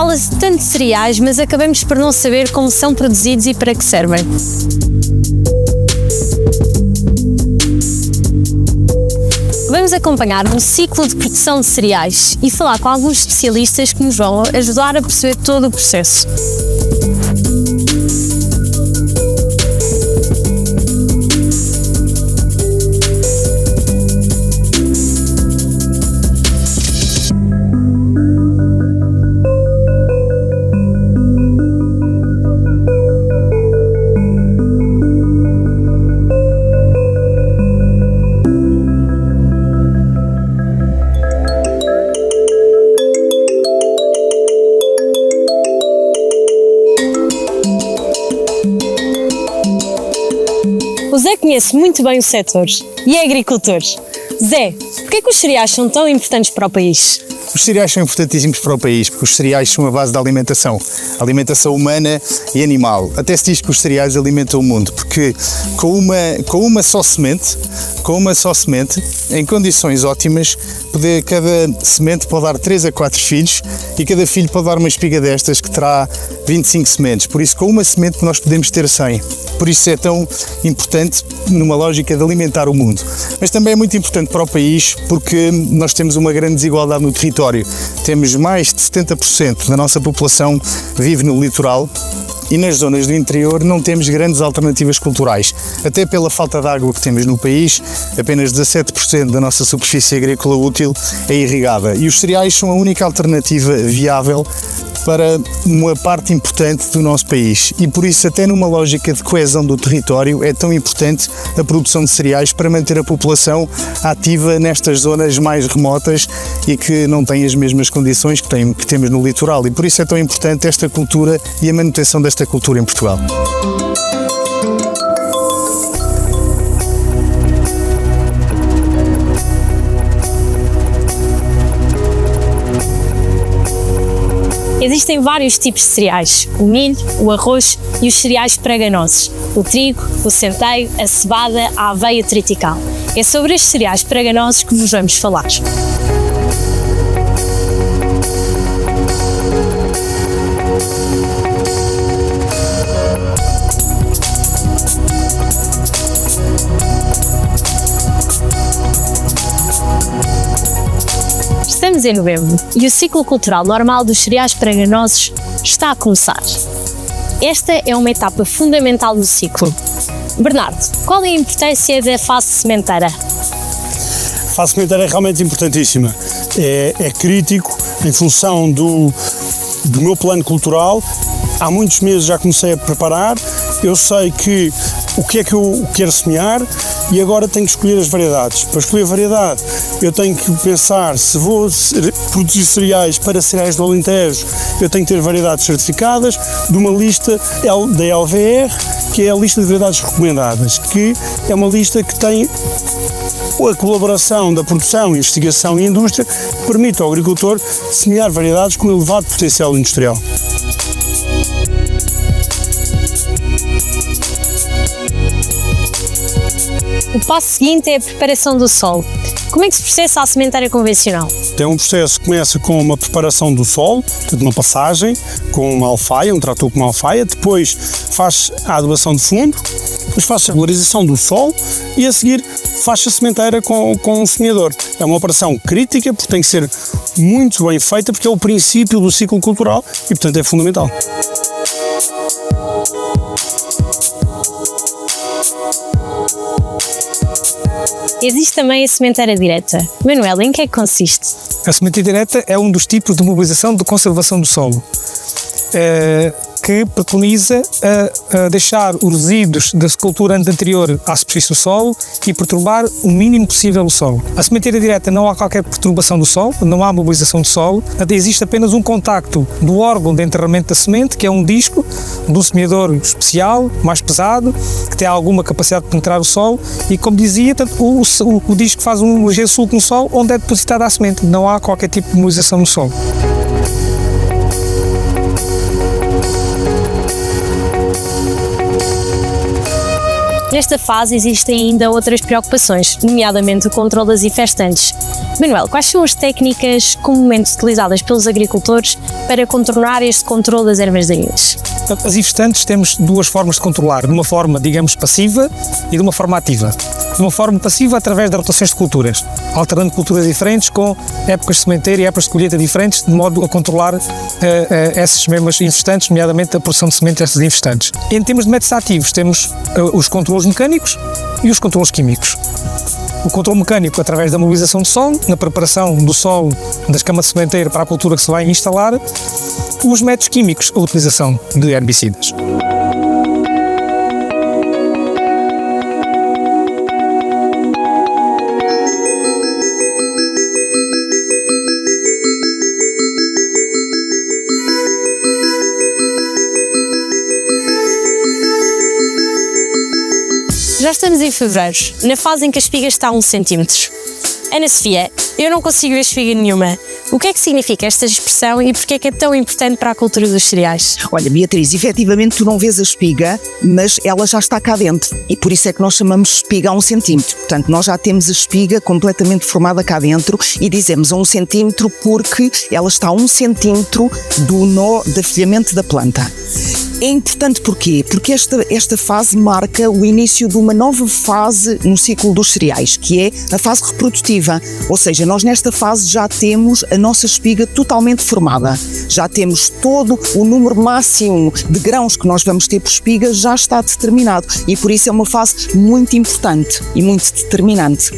Fala-se tanto de cereais, mas acabamos por não saber como são produzidos e para que servem. Vamos acompanhar um ciclo de produção de cereais e falar com alguns especialistas que nos vão ajudar a perceber todo o processo. O Zé conhece muito bem o setor e é agricultor. Zé, porquê é que os cereais são tão importantes para o país? Os cereais são importantíssimos para o país, porque os cereais são a base da alimentação humana e animal. Até se diz que os cereais alimentam o mundo, porque com uma só semente, em condições ótimas, cada semente pode dar 3 a 4 filhos e cada filho pode dar uma espiga destas que terá 25 sementes. Por isso, com uma semente nós podemos ter 100. Por isso é tão importante numa lógica de alimentar o mundo. Mas também é muito importante para o país porque nós temos uma grande desigualdade no território. Temos mais de 70% da nossa população vive no litoral e nas zonas do interior não temos grandes alternativas culturais. Até pela falta de água que temos no país, apenas 17% da nossa superfície agrícola útil é irrigada. E os cereais são a única alternativa viável para uma parte importante do nosso país. E por isso, até numa lógica de coesão do território, é tão importante a produção de cereais para manter a população ativa nestas zonas mais remotas e que não têm as mesmas condições que temos no litoral. E por isso é tão importante esta cultura e a manutenção desta cultura em Portugal. Existem vários tipos de cereais: o milho, o arroz e os cereais praganosos, o trigo, o centeio, a cevada, a aveia triticale. É sobre estes cereais praganosos que vos vamos falar. Estamos em novembro e o ciclo cultural normal dos cereais praganosos está a começar. Esta é uma etapa fundamental do ciclo. Bernardo, qual é a importância da fase sementeira? A fase sementeira é realmente importantíssima. É crítico em função do meu plano cultural. Há muitos meses já comecei a preparar. Eu sei o que é que eu quero semear e agora tenho que escolher as variedades. Para escolher a variedade, eu tenho que pensar se vou produzir cereais para cereais do Alentejo, eu tenho que ter variedades certificadas de uma lista da LVR, que é a lista de variedades recomendadas, que é uma lista que tem a colaboração da produção, investigação e indústria, que permite ao agricultor semear variedades com elevado potencial industrial. O passo seguinte é a preparação do solo. Como é que se processa a sementeira convencional? É um processo que começa com uma preparação do solo, portanto uma passagem com uma alfaia, um trator com uma alfaia, depois faz a adubação de fundo, depois faz a regularização do solo e a seguir faz a sementeira com um semeador. É uma operação crítica porque tem que ser muito bem feita porque é o princípio do ciclo cultural e portanto é fundamental. Existe também a sementeira direta. Manuel, em que é que consiste? A sementeira direta é um dos tipos de mobilização de conservação do solo, que preconiza deixar os resíduos da cultura anterior à superfície do solo e perturbar o mínimo possível o solo. A sementeira direta não há qualquer perturbação do solo, não há mobilização do solo, existe apenas um contacto do órgão de enterramento da semente, que é um disco de um semeador especial, mais pesado, que tem alguma capacidade de penetrar o solo e, como dizia, o disco faz um ligeiro sulco no solo onde é depositada a semente. Não há qualquer tipo de mobilização no solo. Nesta fase existem ainda outras preocupações, nomeadamente o controle das infestantes. Manuel, quais são as técnicas comumente utilizadas pelos agricultores para contornar este controle das ervas daninhas? As infestantes temos duas formas de controlar, de uma forma, digamos, passiva e de uma forma ativa. De uma forma passiva através das rotações de culturas, alternando culturas diferentes com épocas de sementeira e épocas de colheita diferentes, de modo a controlar essas mesmas infestantes, nomeadamente a produção de semente dessas infestantes. Em termos de métodos ativos, temos os controlos mecânicos e os controlos químicos. O controle mecânico através da mobilização do solo, na preparação do solo das camas de sementeira para a cultura que se vai instalar, os métodos químicos, a utilização de herbicidas. Já estamos em fevereiro, na fase em que a espiga está a 1 centímetro. Ana Sofia, eu não consigo ver espiga nenhuma. O que é que significa esta expressão e porquê é que é tão importante para a cultura dos cereais? Olha, Beatriz, efetivamente tu não vês a espiga, mas ela já está cá dentro e por isso é que nós chamamos espiga a 1 centímetro. Portanto, nós já temos a espiga completamente formada cá dentro e dizemos a 1 centímetro porque ela está a 1 centímetro do nó de afilhamento da planta. É importante porquê? Porque esta fase marca o início de uma nova fase no ciclo dos cereais, que é a fase reprodutiva. Ou seja, nós nesta fase já temos a nossa espiga totalmente formada. Já temos todo o número máximo de grãos que nós vamos ter por espiga já está determinado. E por isso é uma fase muito importante e muito determinante.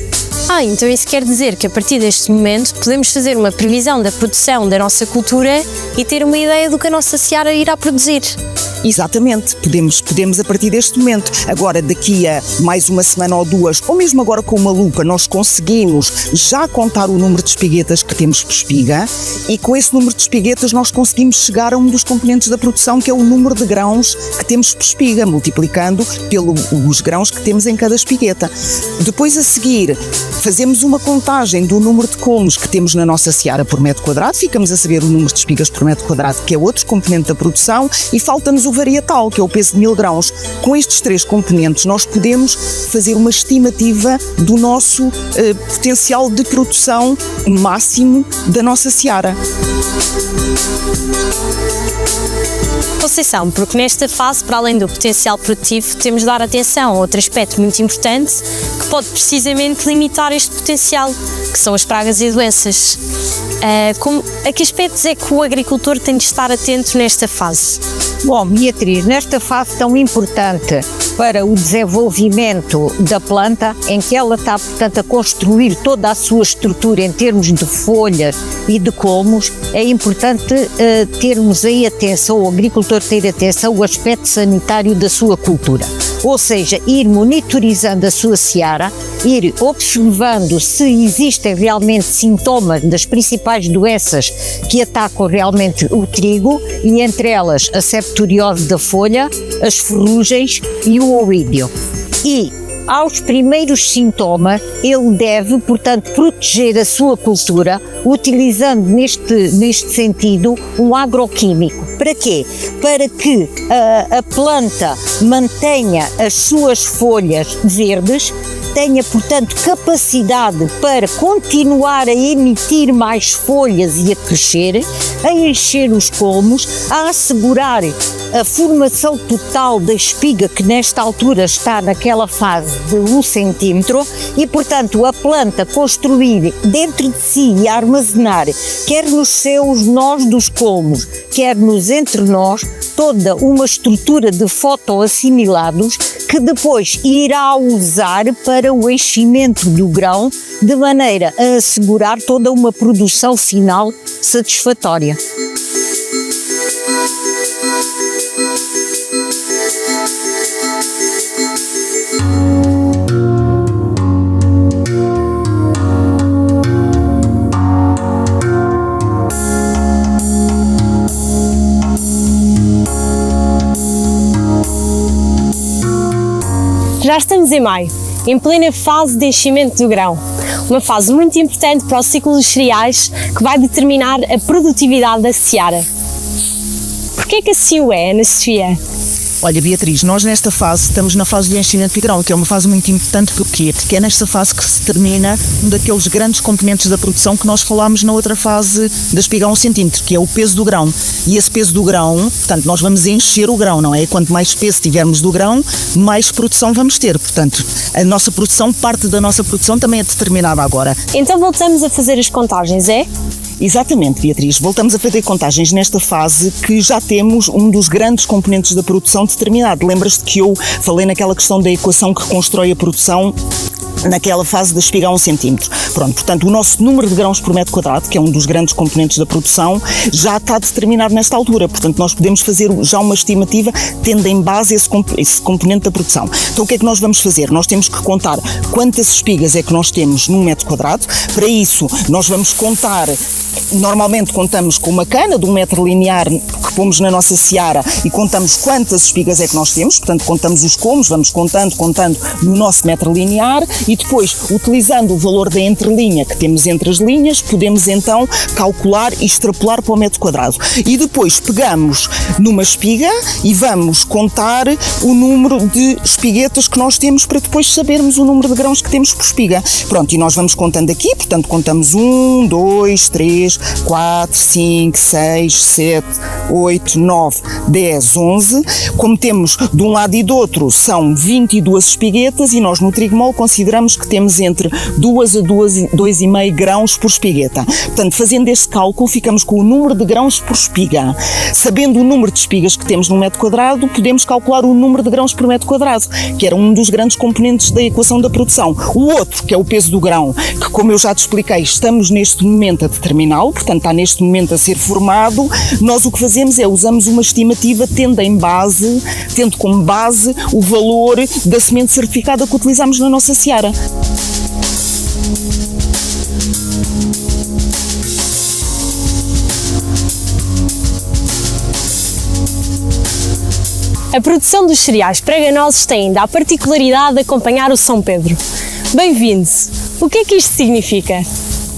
Então isso quer dizer que a partir deste momento podemos fazer uma previsão da produção da nossa cultura e ter uma ideia do que a nossa seara irá produzir. Exatamente, podemos a partir deste momento. Agora, daqui a mais uma semana ou duas, ou mesmo agora com uma lupa, nós conseguimos já contar o número de espiguetas que temos por espiga e com esse número de espiguetas nós conseguimos chegar a um dos componentes da produção, que é o número de grãos que temos por espiga, multiplicando pelos grãos que temos em cada espigueta. Depois, a seguir, fazemos uma contagem do número de colmos que temos na nossa seara por metro quadrado, ficamos a saber o número de espigas por metro quadrado, que é outro componente da produção, e falta-nos o varietal, que é o peso de 1000 grãos. Com estes três componentes nós podemos fazer uma estimativa do nosso potencial de produção máximo da nossa seara. Conceição, porque nesta fase, para além do potencial produtivo, temos de dar atenção a outro aspecto muito importante que pode precisamente limitar este potencial, que são as pragas e doenças. A que aspectos é que o agricultor tem de estar atento nesta fase? Bom, Beatriz, nesta fase tão importante para o desenvolvimento da planta, em que ela está, portanto, a construir toda a sua estrutura em termos de folhas e de colmos, é importante termos aí atenção, o agricultor ter atenção ao aspecto sanitário da sua cultura. Ou seja, ir monitorizando a sua seara, ir observando se existem realmente sintomas das principais doenças que atacam realmente o trigo, e entre elas a septoriose da folha, as ferrugens e o oídio. E aos primeiros sintomas, ele deve, portanto, proteger a sua cultura utilizando neste sentido um agroquímico. Para quê? Para que a planta mantenha as suas folhas verdes, tenha, portanto, capacidade para continuar a emitir mais folhas e a crescer, a encher os colmos, a assegurar a formação total da espiga, que nesta altura está naquela fase de 1 centímetro, e, portanto, a planta construir dentro de si e armazenar, quer nos seus nós dos colmos, quer nos entrenós, toda uma estrutura de fotoassimilados que depois irá usar para o enchimento do grão, de maneira a assegurar toda uma produção final satisfatória. Já estamos em maio, em plena fase de enchimento do grão. Uma fase muito importante para o ciclo dos cereais, que vai determinar a produtividade da seara. Porquê que assim o é, Ana Sofia? Olha, Beatriz, nós nesta fase estamos na fase de enchimento de grão, que é uma fase muito importante, porque é nesta fase que se termina um daqueles grandes componentes da produção que nós falámos na outra fase da espiga a 1 centímetro, que é o peso do grão. E esse peso do grão, portanto, nós vamos encher o grão, não é? Quanto mais peso tivermos do grão, mais produção vamos ter. Portanto, a nossa produção, parte da nossa produção também é determinada agora. Então voltamos a fazer as contagens, é? Exatamente, Beatriz. Voltamos a fazer contagens nesta fase que já temos um dos grandes componentes da produção determinado. Lembras-te que eu falei naquela questão da equação que constrói a produção naquela fase da espiga a 1 centímetro. Pronto, portanto, o nosso número de grãos por metro quadrado, que é um dos grandes componentes da produção, já está determinado nesta altura. Portanto, nós podemos fazer já uma estimativa tendo em base esse componente da produção. Então, o que é que nós vamos fazer? Nós temos que contar quantas espigas é que nós temos num metro quadrado. Para isso, nós vamos contar, normalmente contamos com uma cana de 1 metro linear que pomos na nossa seara e contamos quantas espigas é que nós temos. Portanto, contamos os comos, vamos contando no nosso metro linear. E depois, utilizando o valor da entrelinha que temos entre as linhas, podemos então calcular e extrapolar para o metro quadrado. E depois pegamos numa espiga e vamos contar o número de espiguetas que nós temos para depois sabermos o número de grãos que temos por espiga. Pronto, e nós vamos contando aqui, portanto contamos 1, 2, 3, 4, 5, 6, 7, 8, 9, 10, 11. Como temos de um lado e do outro, são 22 espiguetas e nós no Trigomol consideramos que temos entre 2 a 2,5 grãos por espigueta. Portanto, fazendo este cálculo, ficamos com o número de grãos por espiga. Sabendo o número de espigas que temos no metro quadrado, podemos calcular o número de grãos por metro quadrado, que era um dos grandes componentes da equação da produção. O outro, que é o peso do grão, que, como eu já te expliquei, estamos neste momento a determiná-lo, portanto, está neste momento a ser formado. Nós o que fazemos é usamos uma estimativa tendo como base o valor da semente certificada que utilizamos na nossa seara. A produção dos cereais preganosos tem ainda a particularidade de acompanhar o São Pedro. Bem-vindo! O que é que isto significa?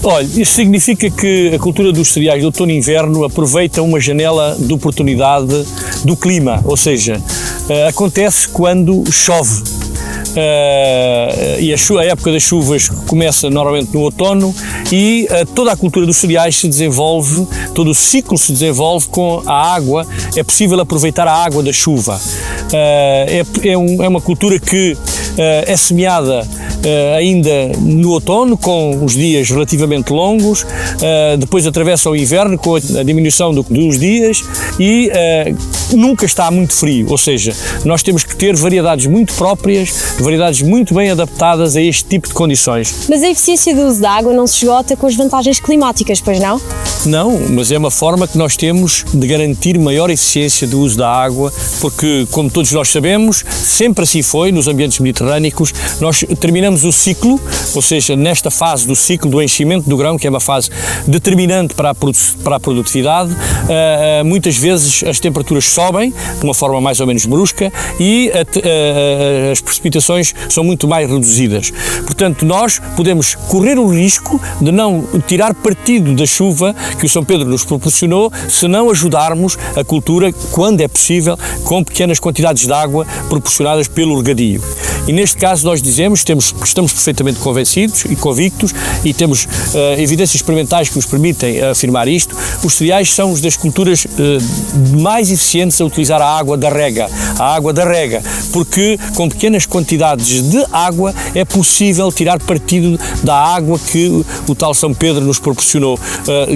Olha, isto significa que a cultura dos cereais de outono e inverno aproveita uma janela de oportunidade do clima, ou seja, acontece quando chove. E a época das chuvas começa normalmente no outono e toda a cultura dos cereais se desenvolve, todo o ciclo se desenvolve com a água. É possível aproveitar a água da chuva. É uma cultura que é semeada ainda no outono, com os dias relativamente longos, depois atravessa o inverno com a diminuição dos dias e nunca está muito frio, ou seja, nós temos que ter variedades muito próprias, variedades muito bem adaptadas a este tipo de condições. Mas a eficiência do uso da água não se esgota com as vantagens climáticas, pois não? Não, mas é uma forma que nós temos de garantir maior eficiência do uso da água, porque, como todos nós sabemos, sempre assim foi nos ambientes mediterrâneos. Nós terminamos o ciclo, ou seja, nesta fase do ciclo do enchimento do grão, que é uma fase determinante para a produtividade, muitas vezes as temperaturas sobem de uma forma mais ou menos brusca e as precipitações são muito mais reduzidas. Portanto, nós podemos correr o risco de não tirar partido da chuva que o São Pedro nos proporcionou se não ajudarmos a cultura, quando é possível, com pequenas quantidades de água proporcionadas pelo regadio. E neste caso nós dizemos, estamos perfeitamente convencidos e convictos e temos evidências experimentais que nos permitem afirmar isto. Os cereais são uma das culturas mais eficientes a utilizar a água da rega, porque com pequenas quantidades de água é possível tirar partido da água que o tal São Pedro nos proporcionou.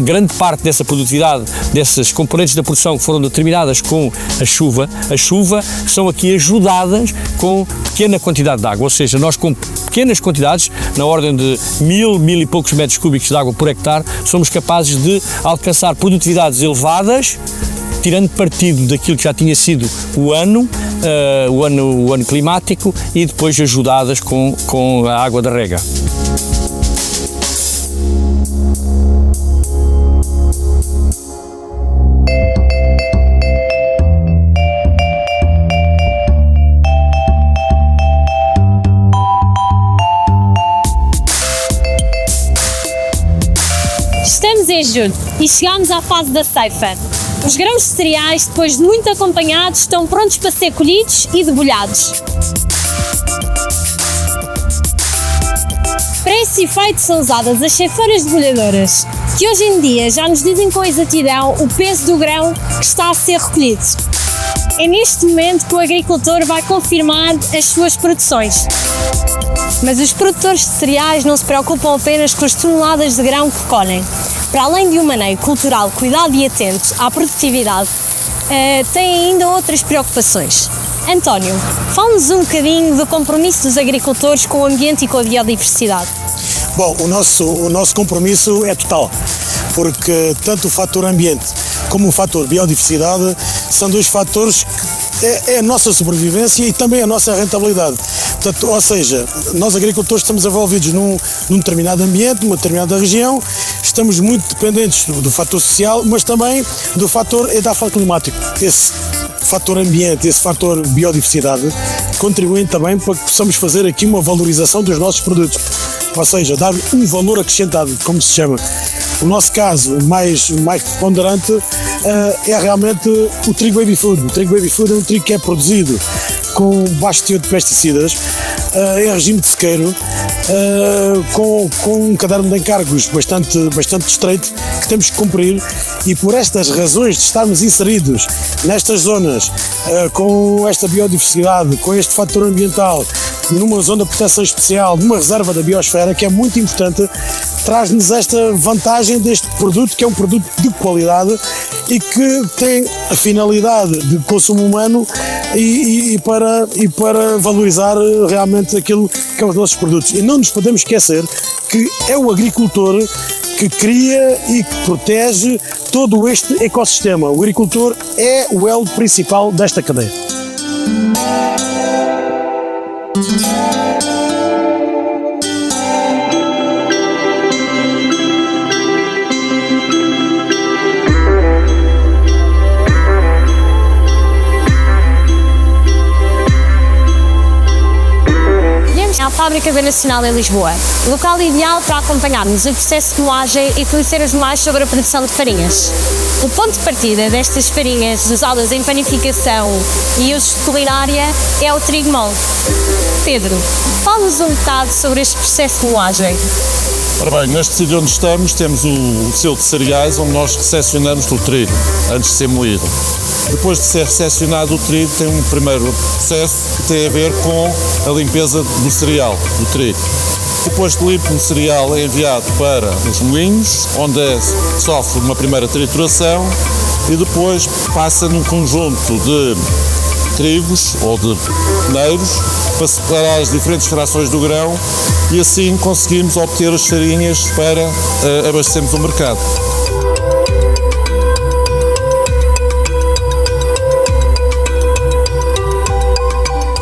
Grande parte dessa produtividade, dessas componentes da produção que foram determinadas com a chuva são aqui ajudadas com pequena quantidade de água, ou seja, nós com pequenas quantidades, na ordem de 1000 e poucos metros cúbicos de água por hectare, somos capazes de alcançar produtividades elevadas, tirando partido daquilo que já tinha sido o ano climático e depois ajudadas com a água da rega. Estamos em julho e chegamos à fase da ceifa. Os grãos de cereais, depois de muito acompanhados, estão prontos para ser colhidos e debulhados. Para esse efeito são usadas as ceifeiras debulhadoras, que hoje em dia já nos dizem com exatidão o peso do grão que está a ser recolhido. É neste momento que o agricultor vai confirmar as suas produções. Mas os produtores de cereais não se preocupam apenas com as toneladas de grão que colhem. Para além de um maneio cultural, cuidado e atento à produtividade, têm ainda outras preocupações. António, fala-nos um bocadinho do compromisso dos agricultores com o ambiente e com a biodiversidade. Bom, o nosso compromisso é total, porque tanto o fator ambiente como o fator biodiversidade são dois fatores que é a nossa sobrevivência e também a nossa rentabilidade. Portanto, ou seja, nós agricultores estamos envolvidos num determinado ambiente, numa determinada região, estamos muito dependentes do fator social, mas também do fator edafoclimático. Esse fator ambiente, esse fator biodiversidade contribuem também para que possamos fazer aqui uma valorização dos nossos produtos, ou seja, dar um valor acrescentado, como se chama. O nosso caso mais preponderante é realmente o trigo baby food. O trigo baby food é um trigo que é produzido com baixo teor de pesticidas, em regime de sequeiro, com um caderno de encargos bastante estreito que temos que cumprir, e por estas razões de estarmos inseridos nestas zonas, com esta biodiversidade, com este fator ambiental, numa zona de proteção especial, numa reserva da biosfera, que é muito importante, traz-nos esta vantagem deste produto, que é um produto de qualidade e que tem a finalidade de consumo humano e para valorizar realmente aquilo que são os nossos produtos. E não nos podemos esquecer que é o agricultor que cria e que protege todo este ecossistema. O agricultor é o elo principal desta cadeia. À Fábrica Nacional em Lisboa, local ideal para acompanharmos o processo de moagem e conhecermos mais sobre a produção de farinhas. O ponto de partida destas farinhas usadas em panificação e usos de culinária é o trigo mole. Pedro, fala-nos um bocado sobre este processo de moagem. Ora bem, neste sítio onde estamos temos o selo de cereais, onde nós recepcionamos o trigo antes de ser moído. Depois de ser recepcionado o trigo, tem um primeiro processo que tem a ver com a limpeza do cereal, do trigo. Depois de limpo, o cereal é enviado para os moinhos, onde sofre uma primeira trituração e depois passa num conjunto de trigos ou de peneiros para separar as diferentes frações do grão e assim conseguimos obter as farinhas para abastecermos o mercado.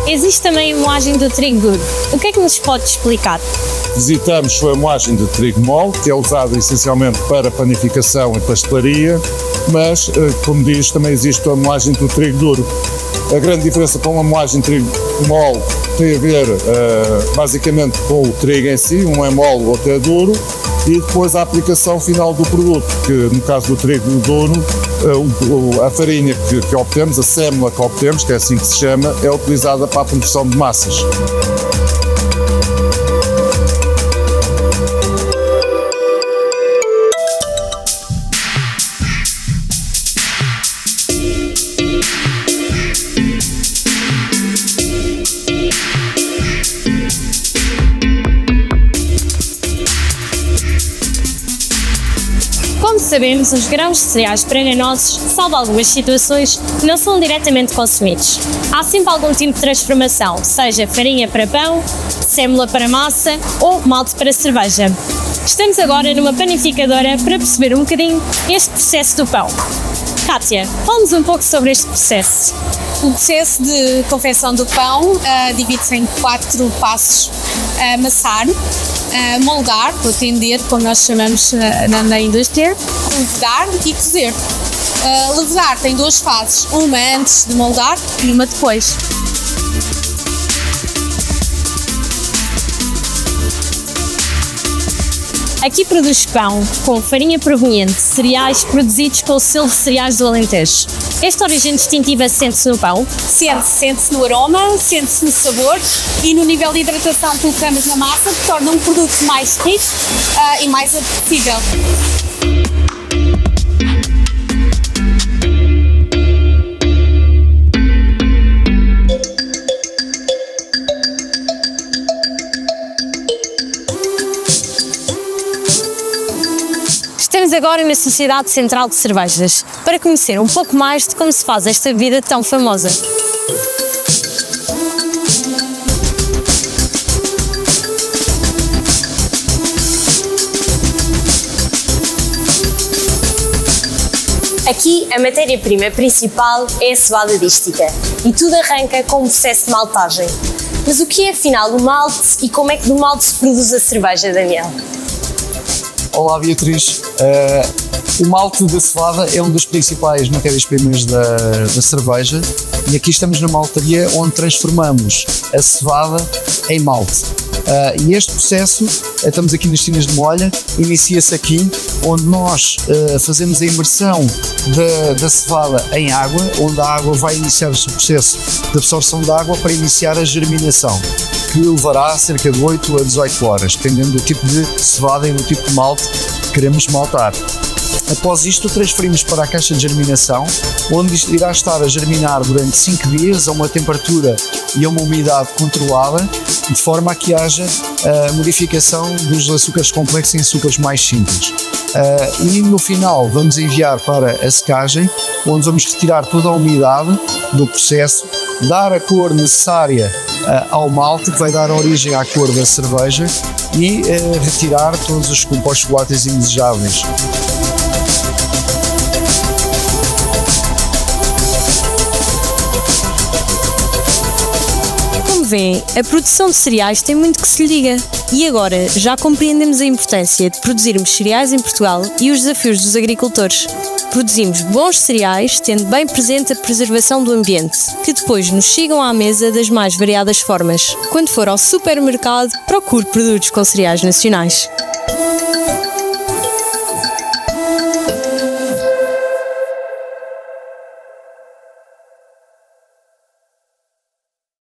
Existe também a moagem do trigo duro. O que é que nos pode explicar? Visitamos a moagem de trigo mole, que é usada essencialmente para panificação e pastelaria, mas, como diz, também existe a moagem do trigo duro. A grande diferença com a moagem de trigo mole tem a ver basicamente com o trigo em si, um é mole, o outro é duro, e depois a aplicação final do produto, que no caso do trigo duro, a farinha que obtemos, a sémola que obtemos, que é assim que se chama, é utilizada para a produção de massas. Como sabemos, os grãos de cereais prenenosos, salvo algumas situações, não são diretamente consumidos. Há sempre algum tipo de transformação, seja farinha para pão, sémola para massa ou malte para cerveja. Estamos agora numa panificadora para perceber um bocadinho este processo do pão. Kátia, fala-nos um pouco sobre este processo. O processo de confecção do pão divide-se em 4 passos: amassar, moldar, ou tender, como nós chamamos na indústria, levedar e cozer. Levedar tem 2 fases, uma antes de moldar e uma depois. A Aqui produz pão com farinha proveniente de cereais produzidos com o selo de cereais do Alentejo. Esta origem distintiva sente-se no pão? Sente-se no aroma, sente-se no sabor e no nível de hidratação que colocamos na massa, que torna um produto mais rico e mais apetecível. Estamos agora na Sociedade Central de Cervejas, para conhecer um pouco mais de como se faz esta bebida tão famosa. Aqui a matéria-prima principal é a cevada dística e tudo arranca com um processo de maltagem. Mas o que é afinal o malte e como é que do malte se produz a cerveja, Daniel? Olá Beatriz, o malte da cevada é um dos principais matérias-primas da cerveja e aqui estamos na maltaria onde transformamos a cevada em malte. E este processo, estamos aqui nas tinas de molha, inicia-se aqui onde nós fazemos a imersão da cevada em água, onde a água vai iniciar o processo de absorção da água para iniciar a germinação, que levará cerca de 8 a 18 horas, dependendo do tipo de cevada e do tipo de malte que queremos maltar. Após isto, transferimos para a caixa de germinação, onde isto irá estar a germinar durante 5 dias a uma temperatura e a uma umidade controlada, de forma a que haja a modificação dos açúcares complexos em açúcares mais simples. E no final vamos enviar para a secagem, onde vamos retirar toda a umidade do processo, dar a cor necessária ao malte, que vai dar origem à cor da cerveja, e retirar todos os compostos voláteis indesejáveis. Vêem, a produção de cereais tem muito que se lhe diga. E agora já compreendemos a importância de produzirmos cereais em Portugal e os desafios dos agricultores. Produzimos bons cereais, tendo bem presente a preservação do ambiente, que depois nos chegam à mesa das mais variadas formas. Quando for ao supermercado, procure produtos com cereais nacionais.